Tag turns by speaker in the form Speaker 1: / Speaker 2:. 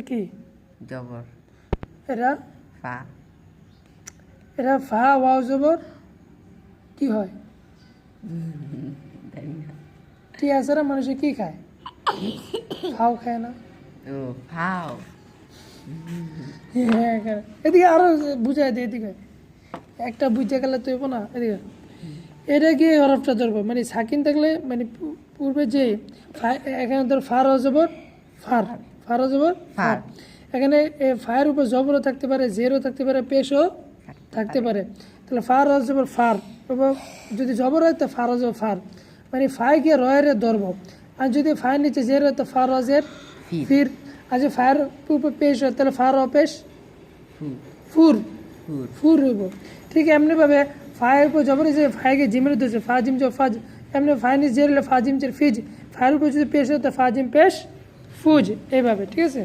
Speaker 1: কি
Speaker 2: জবর
Speaker 1: এরা
Speaker 2: ফা
Speaker 1: এরা ফা ওয়াও জবর কি হয় টি আসারা মানুষে কি খায় ফাও খায় না
Speaker 2: ও ফাও
Speaker 1: হ্যাঁ এদিকে আরো বুঝাই দিই এদিকে একটা বুঝতে গেলে তো না এদিকে এটা কি হরফটা ধরবো মানে সাকিন থাকলে মানে পূর্বে যে এখানে ধর ফার জবর ফার ফার জবর ফার এখানে ফায়ের উপর জবরও থাকতে পারে জেরও থাকতে পারে পেশও থাকতে পারে তাহলে ফার জবর ফার এবং যদি জবর হয় তো ফার জবর ফার মানে ফায় গিয়ে রয়ের ধরব আর যদি ফায়ের নিচে জের হয় তো ফার অজের ফির আর যে ফায়ের উপর পেশ হয় তাহলে ফার অপেশ ফুর ফুর হইব ঠিক এমনিভাবে ফায়ের উপর জবর যে ফায়কে জিমের ধরছে ফা জিম ফাজ এমনি ফায়ের নিচে জের হলে ফা জিম জের ফিজ ফায়ের উপর যদি পেশ হয় তো ফা জিম পেশ ফুজ এইভাবে ঠিক আছে।